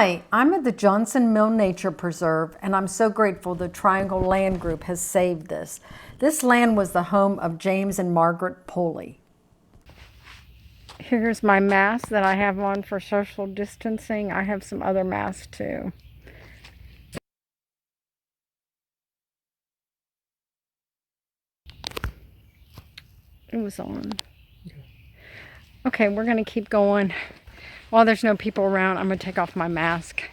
Hi, I'm at the Johnson Mill Nature Preserve, and I'm so grateful the Triangle Land Group has saved this. This land was the home of James and Margaret Poley. Here's my mask that I have on for social distancing. I have some other masks too. It was on. Okay, we're going to keep going. While there's no people around, I'm going to take off my mask.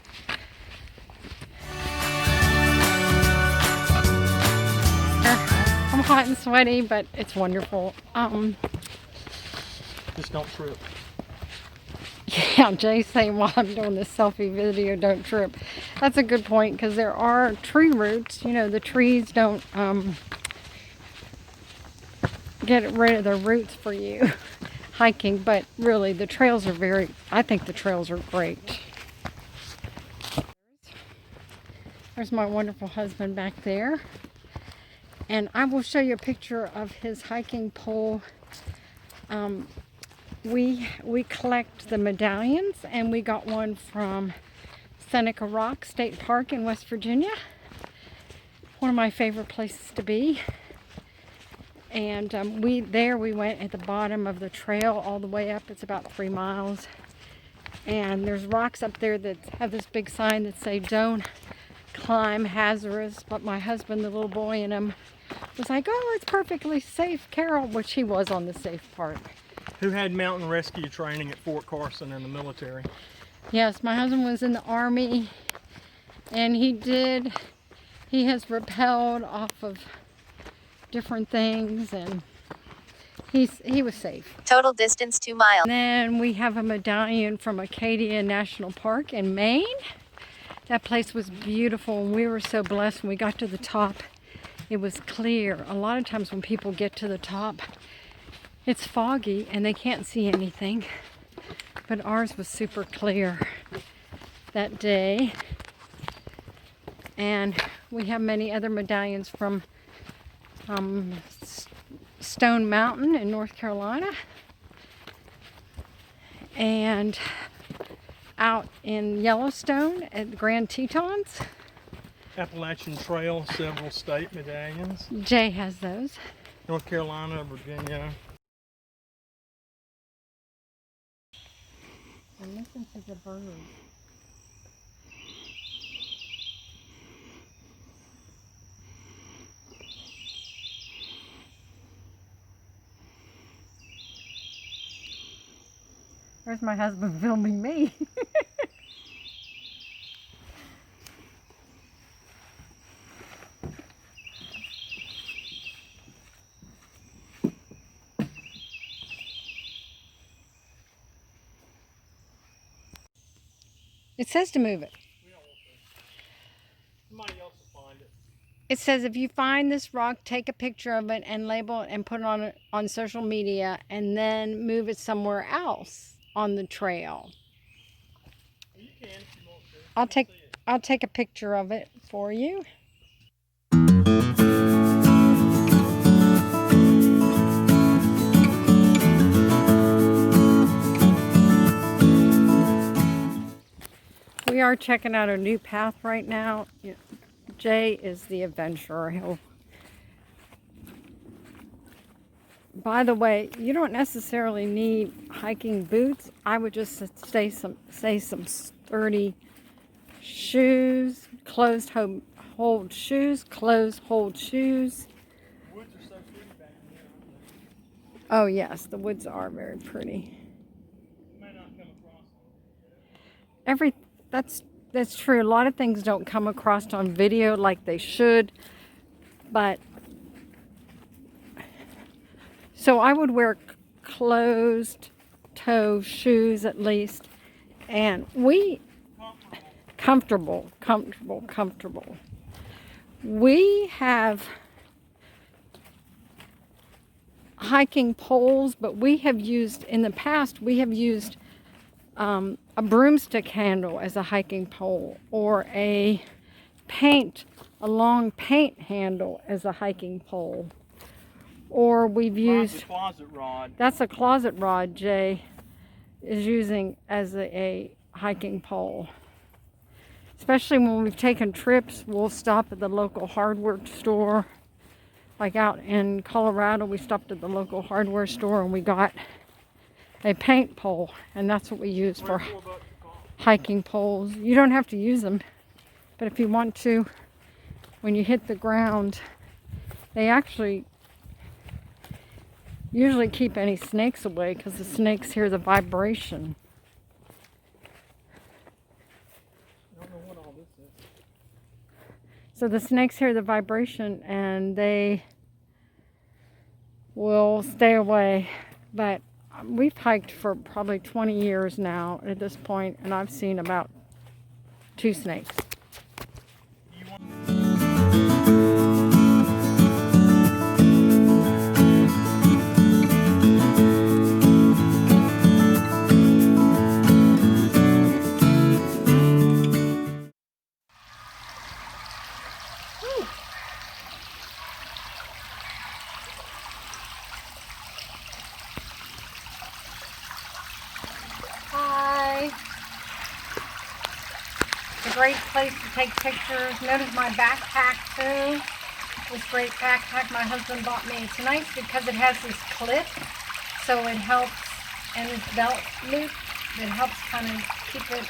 I'm hot and sweaty, but it's wonderful. Just don't trip. Yeah, Jay's saying while I'm doing this selfie video, don't trip. That's a good point, because there are tree roots. You know, the trees don't get rid of their roots for you hiking, but really the trails are I think the trails are great. There's my wonderful husband back there, and I will show you a picture of his hiking pole. We collect the medallions, and we got one from Seneca Rock State Park in West Virginia. One of my favorite places to be. And we went at the bottom of the trail all the way up. It's about 3 miles. And there's rocks up there that have this big sign that say, "Don't climb, hazardous." But my husband, the little boy in him, was like, "Oh, it's perfectly safe, Carroll," which he was on the safe part. Who had mountain rescue training at Fort Carson in the military? Yes, my husband was in the Army, and he has rappelled off of different things, and he was safe. Total distance 2 miles. And then we have a medallion from Acadia National Park in Maine. That place was beautiful, and we were so blessed when we got to the top. It was clear. A lot of times when people get to the top, it's foggy and they can't see anything, but ours was super clear that day. And we have many other medallions from Stone Mountain in North Carolina, and out in Yellowstone at the Grand Tetons. Appalachian Trail, several state medallions. Jay has those. North Carolina, Virginia. And listen to the birds. There's my husband filming me. It says to move it. Somebody else will find it. It says if you find this rock, take a picture of it and label it and put it on social media, and then move it somewhere else on the trail. You can if you want to. I'll take a picture of it for you. We are checking out a new path right now. Jay is the adventurer. By the way, you don't necessarily need hiking boots. I would just say some sturdy shoes, closed-hold shoes, closed-hold shoes. The woods are so pretty back there, aren't they? Oh yes, the woods are very pretty. You may not come across them. That's true. A lot of things don't come across on video like they should, but so I would wear closed-toe shoes at least, and comfortable. We have hiking poles, but in the past we have used a broomstick handle as a hiking pole, or a long paint handle as a hiking pole. Or we've used... a closet rod. That's a closet rod Jay is using as a hiking pole. Especially when we've taken trips, we'll stop at the local hardware store. Like out in Colorado, we stopped at the local hardware store and we got a paint pole, and that's what we use for hiking poles. You don't have to use them, but if you want to, when you hit the ground, they actually usually keep any snakes away because the snakes hear the vibration. I don't know what all this is. So the snakes hear the vibration and they will stay away. But we've hiked for probably 20 years now at this point, and I've seen about 2 snakes. Hi. It's a great place to take pictures. Notice my backpack too. This great backpack my husband bought me. It's nice because it has this clip, so it helps, and this belt loop that helps kind of keep the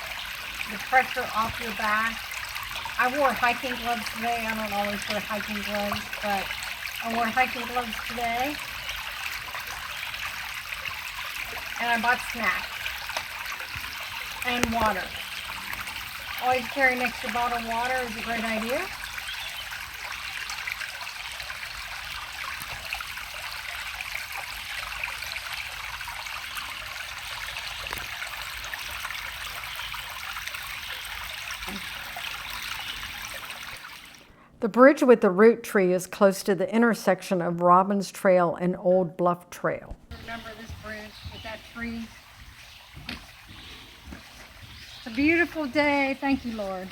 pressure off your back. I wore hiking gloves today. I don't always wear hiking gloves, but I wore hiking gloves today. And I bought snacks and water. Always carry an extra bottle of water is a great idea. The bridge with the root tree is close to the intersection of Robbins Trail and Old Bluff Trail. Remember this bridge with that tree? It's a beautiful day. Thank you, Lord.